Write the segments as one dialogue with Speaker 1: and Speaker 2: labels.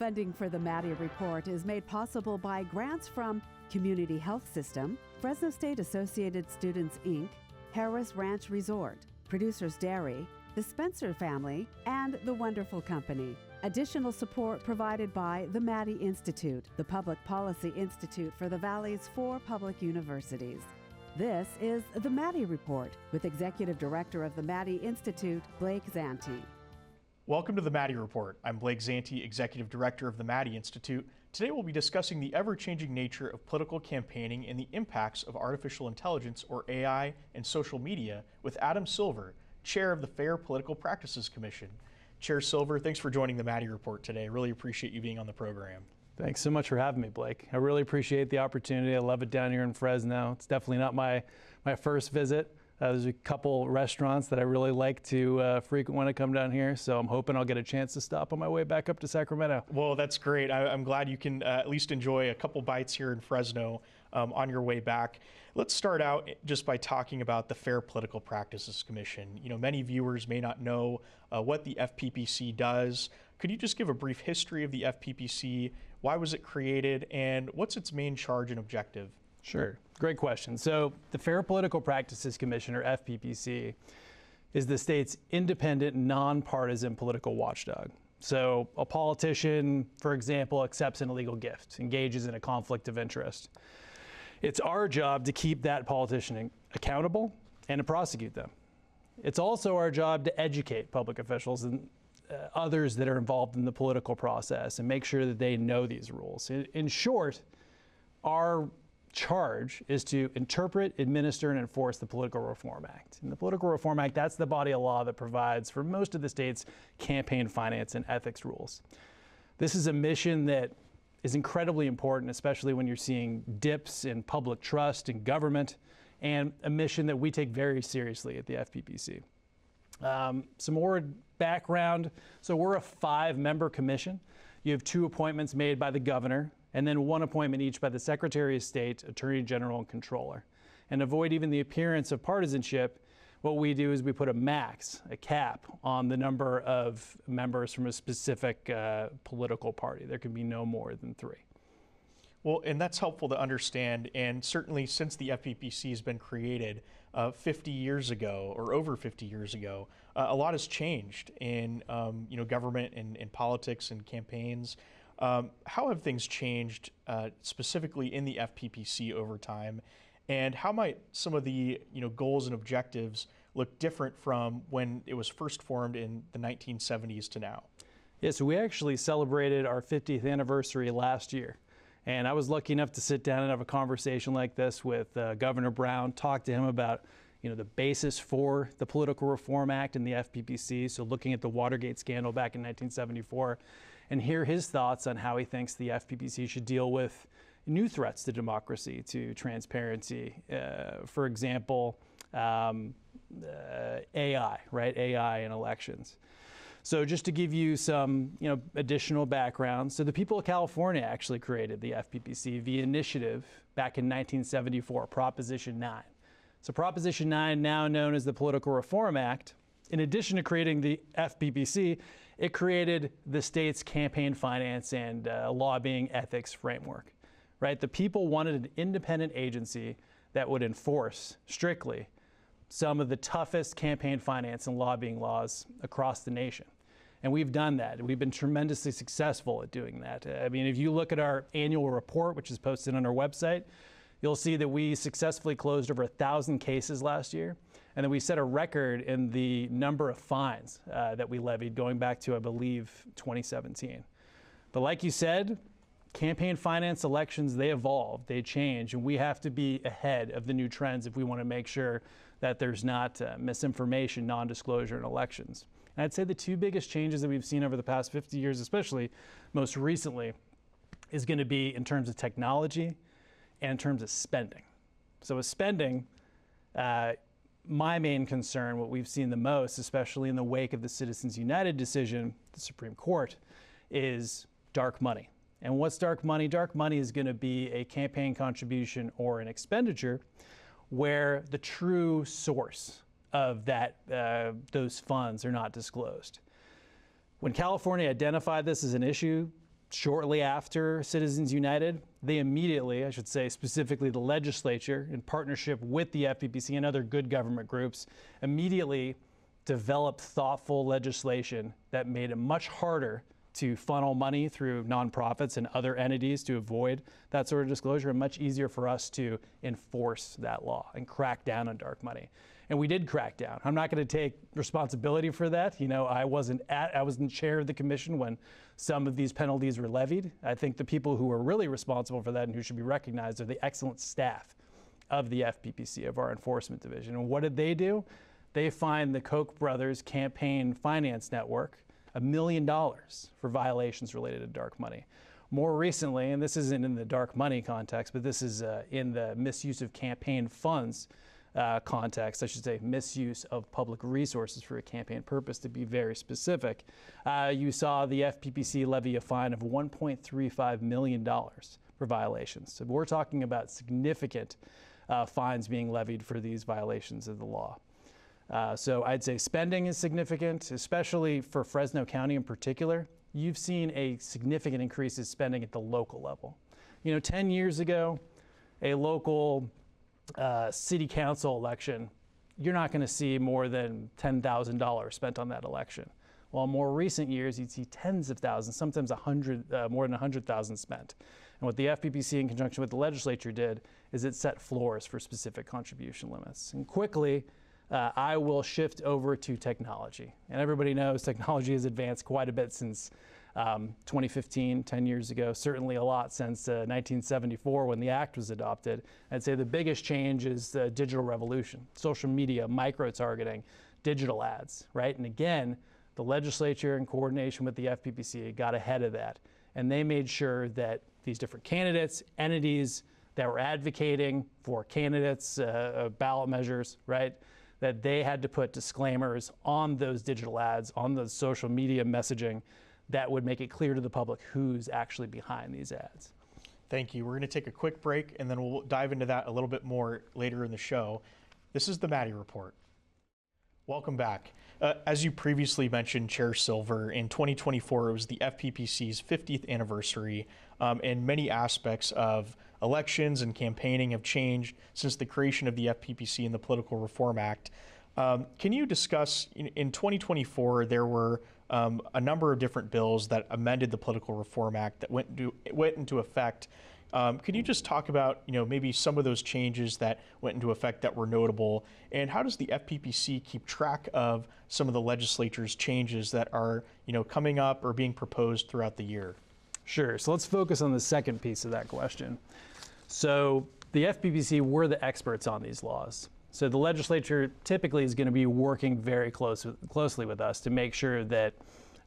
Speaker 1: Funding for the Maddy Report is made possible by grants from Community Health System, Fresno State Associated Students, Inc., Harris Ranch Resort, Producers Dairy, the Spencer Family, and The Wonderful Company. Additional support provided by the Maddy Institute, the Public Policy Institute for the Valley's 4 public universities. This is the Maddy Report with Executive Director of the Maddy Institute, Blake Zanti.
Speaker 2: Welcome to the Maddy Report. I'm Blake Zanti, Executive Director of the Maddy Institute. Today we'll be discussing the ever-changing nature of political campaigning and the impacts of artificial intelligence, or AI, and social media with Adam Silver, Chair of the Fair Political Practices Commission. Chair Silver, thanks for joining the Maddy Report today. I really appreciate you being on the program.
Speaker 3: Thanks so much for having me, Blake. I really appreciate the opportunity. I love it down here in Fresno. It's definitely not my first visit. There's a couple restaurants that I really like to frequent when I come down here, so I'm hoping I'll get a chance to stop on my way back up to Sacramento.
Speaker 2: Well, that's great. I'm glad you can at least enjoy a couple bites here in Fresno on your way back. Let's start out just by talking about the Fair Political Practices Commission. You know, many viewers may not know what the FPPC does. Could you just give a brief history of the FPPC? Why was it created, and what's its main charge and objective?
Speaker 3: Sure, great question. So the Fair Political Practices Commission, or FPPC, is the state's independent, nonpartisan political watchdog. So a politician, for example, accepts an illegal gift, engages in a conflict of interest. It's our job to keep that politician accountable and to prosecute them. It's also our job to educate public officials and others that are involved in the political process and make sure that they know these rules. In short, our charge is to interpret, administer, and enforce the Political Reform Act. And the Political Reform Act, that's the body of law that provides for most of the state's campaign finance and ethics rules. This is a mission that is incredibly important, especially when you're seeing dips in public trust in government, and a mission that we take very seriously at the FPPC. Some more background. So we're a 5-member commission. You have 2 appointments made by the governor, and then 1 appointment each by the Secretary of State, Attorney General, and Controller. And avoid even the appearance of partisanship, what we do is we put a cap on the number of members from a specific political party. There can be no more than 3.
Speaker 2: Well, and that's helpful to understand, and certainly since the FPPC has been created 50 years ago, or over 50 years ago, a lot has changed in government and politics and campaigns. How have things changed specifically in the FPPC over time, and how might some of the goals and objectives look different from when it was first formed in the 1970s to now?
Speaker 3: Yeah, so we actually celebrated our 50th anniversary last year. And I was lucky enough to sit down and have a conversation like this with Governor Brown, talk to him about the basis for the Political Reform Act and the FPPC, so looking at the Watergate scandal back in 1974, and hear his thoughts on how he thinks the FPPC should deal with new threats to democracy, to transparency. For example, AI, right? AI in elections. So just to give you some additional background, so the people of California actually created the FPPC via initiative back in 1974, Proposition 9. So Proposition 9, now known as the Political Reform Act, in addition to creating the FPPC, it created the state's campaign finance and lobbying ethics framework, right? The people wanted an independent agency that would enforce strictly some of the toughest campaign finance and lobbying laws across the nation. And we've done that. We've been tremendously successful at doing that. I mean, if you look at our annual report, which is posted on our website, you'll see that we successfully closed over 1,000 cases last year. And then we set a record in the number of fines that we levied going back to, I believe, 2017. But like you said, campaign finance elections, they evolve, they change, and we have to be ahead of the new trends if we want to make sure that there's not misinformation, non-disclosure in elections. And I'd say the 2 biggest changes that we've seen over the past 50 years, especially most recently, is going to be in terms of technology and in terms of spending. So with spending, my main concern, what we've seen the most, especially in the wake of the Citizens United decision, the Supreme Court, is dark money. And what's dark money? Dark money is going to be a campaign contribution or an expenditure where the true source of those funds are not disclosed. When California identified this as an issue, shortly after Citizens United, they immediately, I should say specifically the legislature, in partnership with the FPPC and other good government groups, immediately developed thoughtful legislation that made it much harder to funnel money through nonprofits and other entities to avoid that sort of disclosure, and much easier for us to enforce that law and crack down on dark money. And we did crack down. I'm not going to take responsibility for that. You know, I wasn't chair of the commission when some of these penalties were levied. I think the people who are really responsible for that and who should be recognized are the excellent staff of the FPPC, of our enforcement division. And what did they do? They fined the Koch brothers campaign finance network $1 million for violations related to dark money. More recently, and this isn't in the dark money context, but this is in the misuse of campaign funds context, I should say misuse of public resources for a campaign purpose, to be very specific. You saw the FPPC levy a fine of $1.35 million for violations. So we're talking about significant fines being levied for these violations of the law. So I'd say spending is significant, especially for Fresno County in particular. You've seen a significant increase in spending at the local level. You know, 10 years ago, a local city council election, you're not going to see more than $10,000 spent on that election. While in more recent years, you'd see tens of thousands, sometimes more than 100,000 spent. And what the FPPC in conjunction with the legislature did is it set floors for specific contribution limits. And quickly, I will shift over to technology. And everybody knows technology has advanced quite a bit since 2015, 10 years ago, certainly a lot since 1974 when the act was adopted. I'd say the biggest change is the digital revolution, social media, micro-targeting, digital ads, right? And again, the legislature in coordination with the FPPC got ahead of that. And they made sure that these different candidates, entities that were advocating for candidates, ballot measures, right? That they had to put disclaimers on those digital ads, on the social media messaging that would make it clear to the public who's actually behind these ads.
Speaker 2: Thank you. We're going to take a quick break and then we'll dive into that a little bit more later in the show. This is the Maddy Report. Welcome back. As you previously mentioned, Chair Silver, in 2024 it was the FPPC's 50th anniversary, and many aspects of elections and campaigning have changed since the creation of the FPPC and the Political Reform Act. Can you discuss, in 2024, there were a number of different bills that amended the Political Reform Act that went into effect. Could you just talk about, maybe some of those changes that went into effect that were notable, and how does the FPPC keep track of some of the legislature's changes that are, coming up or being proposed throughout the year?
Speaker 3: Sure. So let's focus on the second piece of that question. So the FPPC, we're the experts on these laws. So the legislature typically is going to be working very closely with us to make sure that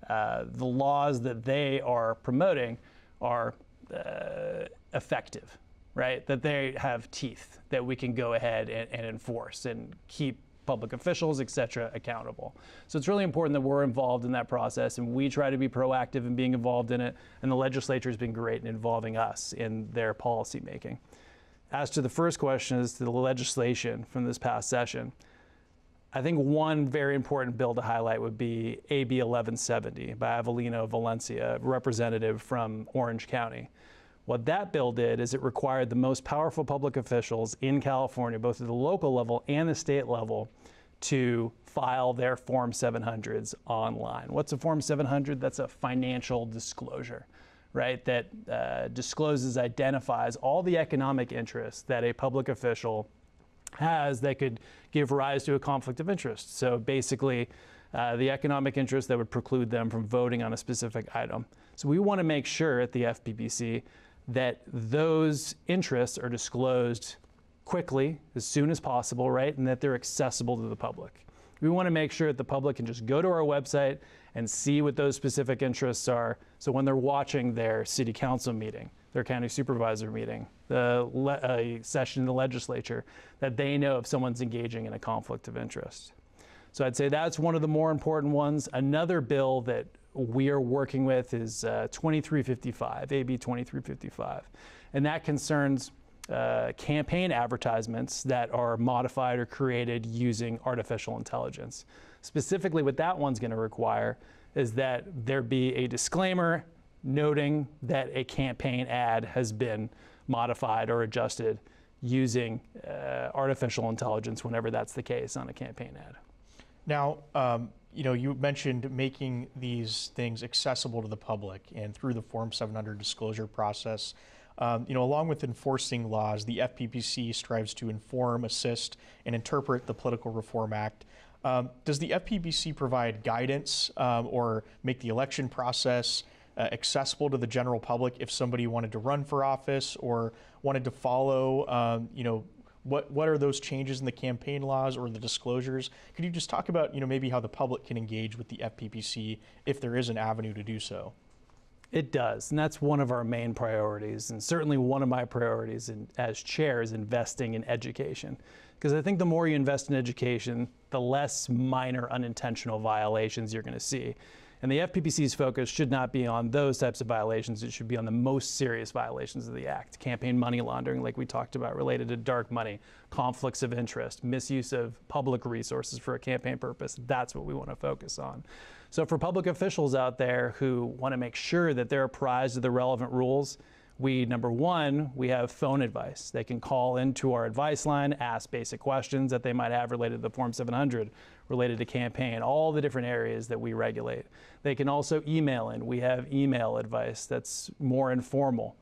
Speaker 3: the laws that they are promoting are effective, right? That they have teeth that we can go ahead and enforce and keep public officials, et cetera, accountable. So it's really important that we're involved in that process, and we try to be proactive in being involved in it, and the legislature has been great in involving us in their policy making. As to the first question, as to the legislation from this past session, I think one very important bill to highlight would be AB 1170 by Avelino Valencia, a representative from Orange County. What that bill did is it required the most powerful public officials in California, both at the local level and the state level, to file their Form 700s online. What's a Form 700? That's a financial disclosure, right? That discloses, identifies all the economic interests that a public official has that could give rise to a conflict of interest. So basically, the economic interest that would preclude them from voting on a specific item. So we want to make sure at the FPPC that those interests are disclosed quickly, as soon as possible, right? And that they're accessible to the public. We want to make sure that the public can just go to our website and see what those specific interests are. So when they're watching their city council meeting, their county supervisor meeting, the session in the legislature, that they know if someone's engaging in a conflict of interest. So I'd say that's one of the more important ones. Another bill that we are working with is 2355, AB 2355. And that concerns campaign advertisements that are modified or created using artificial intelligence. Specifically, what that one's going to require is that there be a disclaimer noting that a campaign ad has been modified or adjusted using artificial intelligence whenever that's the case on a campaign ad.
Speaker 2: Now, you mentioned making these things accessible to the public and through the Form 700 disclosure process. Along with enforcing laws, the FPPC strives to inform, assist, and interpret the Political Reform Act. Does the FPPC provide guidance or make the election process accessible to the general public if somebody wanted to run for office or wanted to follow, what are those changes in the campaign laws or the disclosures? Could you just talk about, maybe how the public can engage with the FPPC if there is an avenue to do so?
Speaker 3: It does, and that's one of our main priorities, and certainly one of my priorities as chair is investing in education. Because I think the more you invest in education, the less minor unintentional violations you're going to see. And the FPPC's focus should not be on those types of violations. It should be on the most serious violations of the act. Campaign money laundering, like we talked about, related to dark money, conflicts of interest, misuse of public resources for a campaign purpose. That's what we want to focus on. So for public officials out there who want to make sure that they're apprised of the relevant rules, number one, we have phone advice. They can call into our advice line, ask basic questions that they might have related to the Form 700, related to campaign, all the different areas that we regulate. They can also email in. We have email advice that's more informal,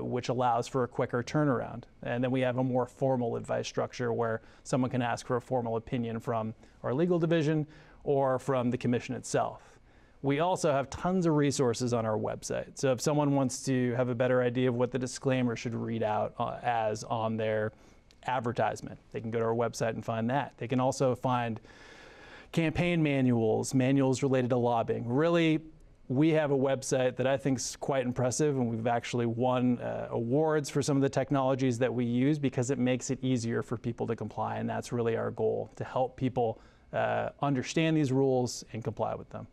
Speaker 3: which allows for a quicker turnaround. And then we have a more formal advice structure where someone can ask for a formal opinion from our legal division or from the commission itself. We also have tons of resources on our website. So if someone wants to have a better idea of what the disclaimer should read out as on their advertisement, they can go to our website and find that. They can also find campaign manuals related to lobbying. Really, we have a website that I think is quite impressive, and we've actually won awards for some of the technologies that we use because it makes it easier for people to comply, and that's really our goal, to help people understand these rules and comply with them.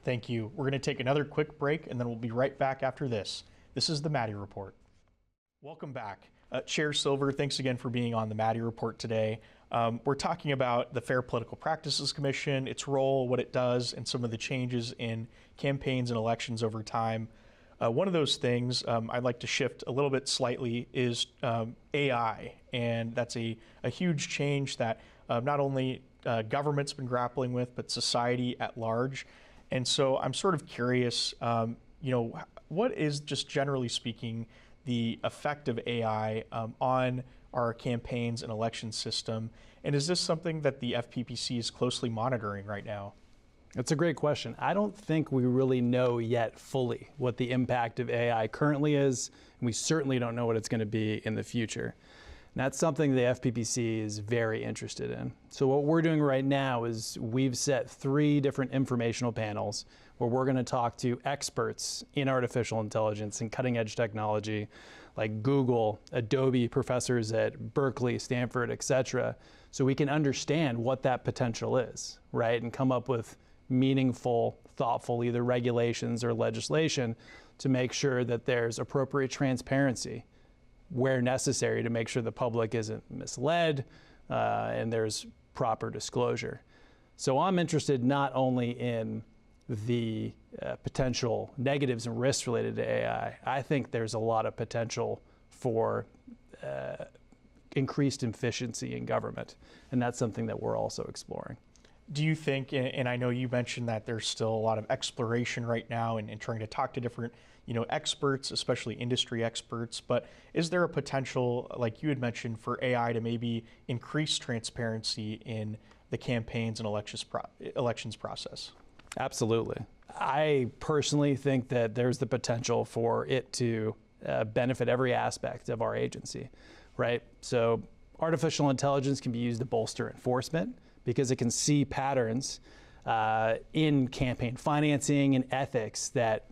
Speaker 2: Thank you. We're going to take another quick break, and then we'll be right back after this. This is the Maddy Report. Welcome back. Chair Silver, thanks again for being on the Maddy Report today. We're talking about the Fair Political Practices Commission, its role, what it does, and some of the changes in campaigns and elections over time. One of those things I'd like to shift a little bit slightly is AI, and that's a huge change that not only government's been grappling with, but society at large. And so I'm sort of curious, what is, just generally speaking, the effect of AI on our campaigns and election system? And is this something that the FPPC is closely monitoring right now?
Speaker 3: That's a great question. I don't think we really know yet fully what the impact of AI currently is, and we certainly don't know what it's going to be in the future. And that's something the FPPC is very interested in. So what we're doing right now is we've set 3 different informational panels where we're going to talk to experts in artificial intelligence and cutting edge technology like Google, Adobe, professors at Berkeley, Stanford, etc., so we can understand what that potential is, right? And come up with meaningful, thoughtful either regulations or legislation to make sure that there's appropriate transparency where necessary to make sure the public isn't misled and there's proper disclosure. So I'm interested not only in the potential negatives and risks related to AI, I think there's a lot of potential for increased efficiency in government, and that's something that we're also exploring.
Speaker 2: Do you think, and I know you mentioned that there's still a lot of exploration right now and trying to talk to different experts, especially industry experts, but is there a potential, like you had mentioned, for AI to maybe increase transparency in the campaigns and elections process?
Speaker 3: Absolutely. I personally think that there's the potential for it to benefit every aspect of our agency, right? So artificial intelligence can be used to bolster enforcement because it can see patterns in campaign financing and ethics that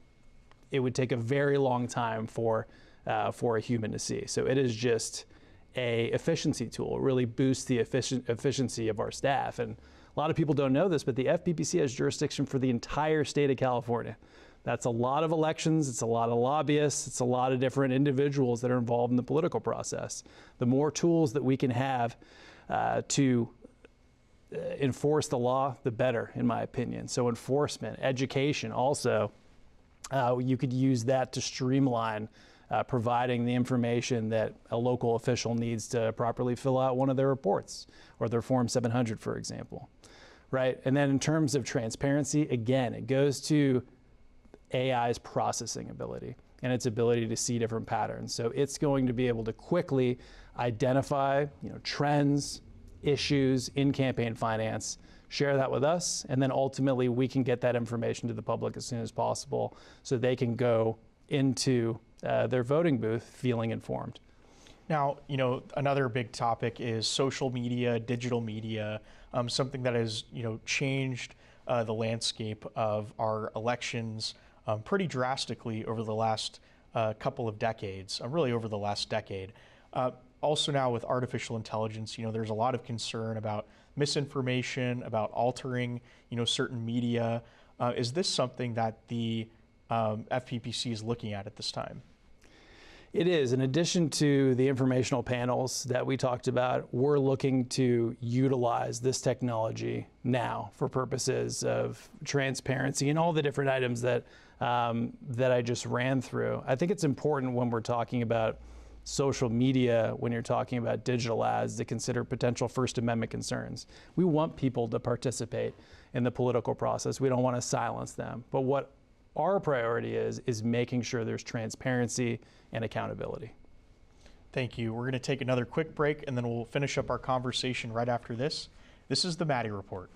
Speaker 3: it would take a very long time for a human to see. So it is just a efficiency tool. It really boosts the efficiency of our staff. And a lot of people don't know this, but the FPPC has jurisdiction for the entire state of California. That's a lot of elections, it's a lot of lobbyists, it's a lot of different individuals that are involved in the political process. The more tools that we can have to enforce the law, the better, in my opinion. So enforcement, education also, you could use that to streamline providing the information that a local official needs to properly fill out one of their reports or their Form 700, for example, right? And then in terms of transparency, again, it goes to AI's processing ability and its ability to see different patterns. So it's going to be able to quickly identify, trends, issues in campaign finance, share that with us, and then ultimately we can get that information to the public as soon as possible so they can go into their voting booth feeling informed.
Speaker 2: Now, another big topic is social media, digital media, something that has, changed the landscape of our elections pretty drastically over the last couple of decades, really over the last decade. Also now with artificial intelligence, there's a lot of concern about misinformation, about altering, certain media. Is this something that the FPPC is looking at this time?
Speaker 3: It is. In addition to the informational panels that we talked about, we're looking to utilize this technology now for purposes of transparency and all the different items that I just ran through. I think it's important when we're talking about social media, when you're talking about digital ads, to consider potential First Amendment concerns. We want people to participate in the political process. We don't want to silence them. But what our priority is making sure there's transparency and accountability.
Speaker 2: Thank you. We're going to take another quick break and then we'll finish up our conversation right after this. This is the Maddy Report.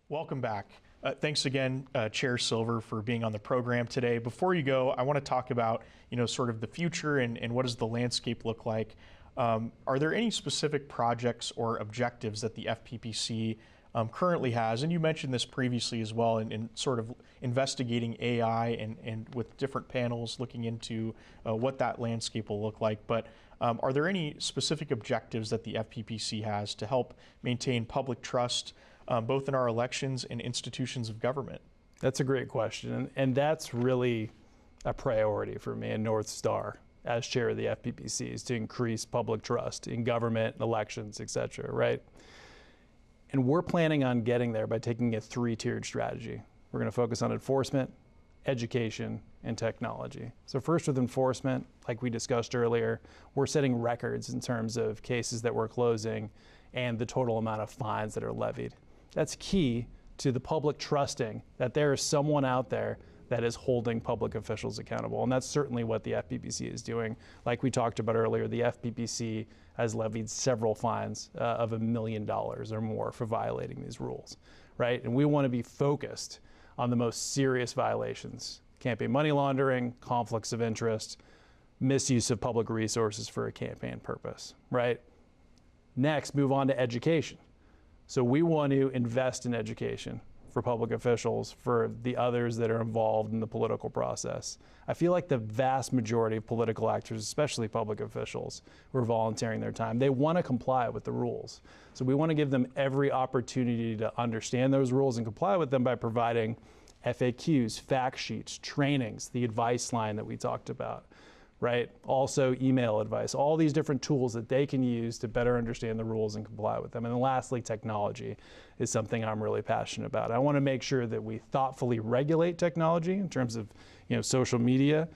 Speaker 2: Welcome back. Thanks again, Chair Silver, for being on the program today. Before you go, I want to talk about, sort of the future and what does the landscape look like. Are there any specific projects or objectives that the FPPC currently has? And you mentioned this previously as well in sort of investigating AI and with different panels looking into what that landscape will look like. But are there any specific objectives that the FPPC has to help maintain public trust both in our elections and institutions of government?
Speaker 3: That's a great question. And that's really a priority for me, a North Star as chair of the FPPC, is to increase public trust in government, elections, et cetera, right? And we're planning on getting there by taking a three-tiered strategy. We're going to focus on enforcement, education, and technology. So first with enforcement, like we discussed earlier, we're setting records in terms of cases that we're closing and the total amount of fines that are levied. That's key to the public trusting that there is someone out there that is holding public officials accountable. And that's certainly what the FPPC is doing. Like we talked about earlier, the FPPC has levied several fines of $1 million or more for violating these rules, right? And we want to be focused on the most serious violations: campaign money laundering, conflicts of interest, misuse of public resources for a campaign purpose, right? Next, move on to education. So we want to invest in education for public officials, for the others that are involved in the political process. I feel like the vast majority of political actors, especially public officials who are volunteering their time, they want to comply with the rules. So we want to give them every opportunity to understand those rules and comply with them by providing FAQs, fact sheets, trainings, the advice line that we talked about, right? Also email advice, all these different tools that they can use to better understand the rules and comply with them. And then lastly, technology is something I'm really passionate about. I want to make sure that we thoughtfully regulate technology in terms of, social media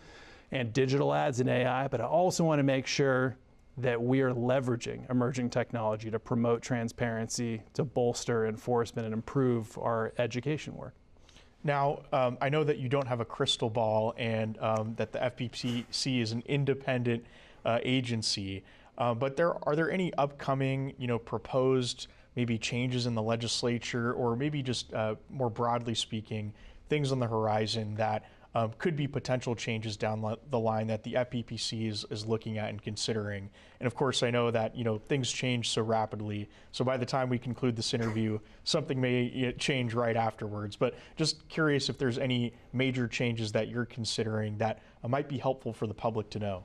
Speaker 3: and digital ads and AI, but I also want to make sure that we are leveraging emerging technology to promote transparency, to bolster enforcement and improve our education work.
Speaker 2: Now, I know that you don't have a crystal ball and that the FPPC is an independent agency, but are there any upcoming, proposed maybe changes in the legislature, or maybe just more broadly speaking, things on the horizon that could be potential changes down the line that the FPPC is looking at and considering? And of course, I know that things change so rapidly. So by the time we conclude this interview, something may change right afterwards. But just curious if there's any major changes that you're considering that might be helpful for the public to know.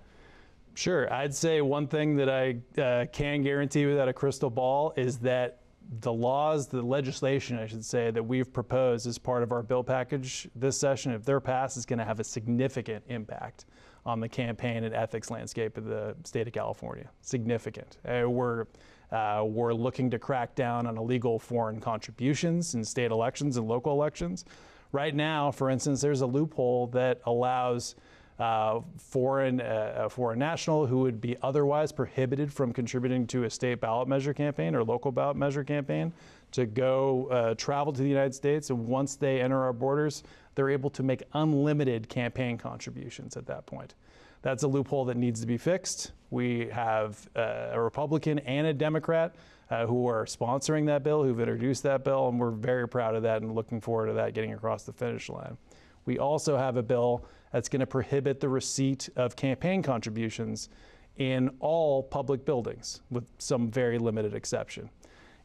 Speaker 3: Sure. I'd say one thing that I can guarantee without a crystal ball is that the legislation, I should say, that we've proposed as part of our bill package this session, if they're passed, is going to have a significant impact on the campaign and ethics landscape of the state of California. Significant. We're looking to crack down on illegal foreign contributions in state elections and local elections. Right now, for instance, there's a loophole that allows a foreign national who would be otherwise prohibited from contributing to a state ballot measure campaign or local ballot measure campaign to go travel to the United States, and once they enter our borders, they're able to make unlimited campaign contributions at that point. That's a loophole that needs to be fixed. We have a Republican and a Democrat who are sponsoring that bill, who've introduced that bill, and we're very proud of that and looking forward to that getting across the finish line. We also have a bill that's going to prohibit the receipt of campaign contributions in all public buildings, with some very limited exception.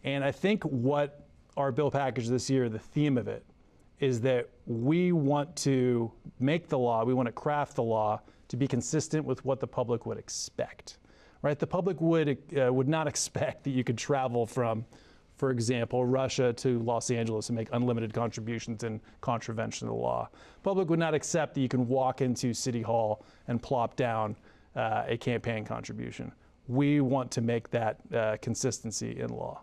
Speaker 3: And I think what our bill package this year, the theme of it, is that we want to make the law, we want to craft the law to be consistent with what the public would expect, right? The public would not expect that you could travel from, for example, Russia to Los Angeles and make unlimited contributions in contravention of the law. Public would not accept that you can walk into City Hall and plop down a campaign contribution. We want to make that consistency in law.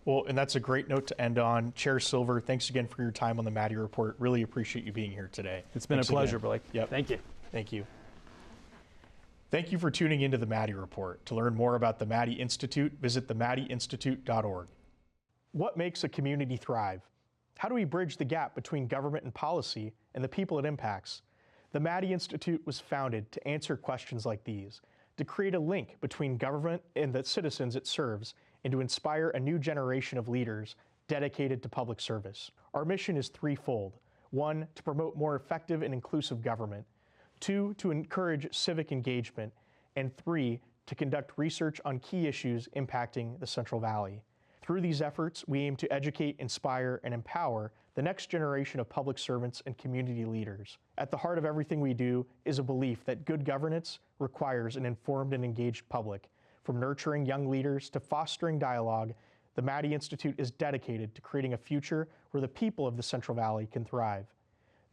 Speaker 2: Well, and that's a great note to end on. Chair Silver, thanks again for your time on the Maddy Report. Really appreciate you being here today.
Speaker 3: It's been a pleasure, Blake.
Speaker 2: Yep.
Speaker 3: Thank you.
Speaker 2: Thank you. Thank you for tuning into the Maddy Report. To learn more about the Maddy Institute, visit themaddyinstitute.org. What makes a community thrive? How do we bridge the gap between government and policy and the people it impacts? The Maddy Institute was founded to answer questions like these, to create a link between government and the citizens it serves, and to inspire a new generation of leaders dedicated to public service. Our mission is threefold. 1, to promote more effective and inclusive government. 2, to encourage civic engagement. And 3, to conduct research on key issues impacting the Central Valley. Through these efforts, we aim to educate, inspire, and empower the next generation of public servants and community leaders. At the heart of everything we do is a belief that good governance requires an informed and engaged public. From nurturing young leaders to fostering dialogue, the Maddy Institute is dedicated to creating a future where the people of the Central Valley can thrive.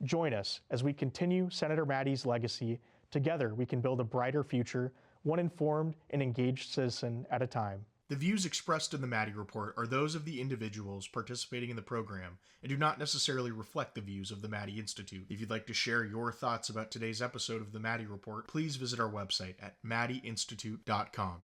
Speaker 2: Join us as we continue Senator Maddy's legacy. Together, we can build a brighter future, one informed and engaged citizen at a time. The views expressed in the Maddy Report are those of the individuals participating in the program and do not necessarily reflect the views of the Maddy Institute. If you'd like to share your thoughts about today's episode of the Maddy Report, please visit our website at maddyinstitute.com.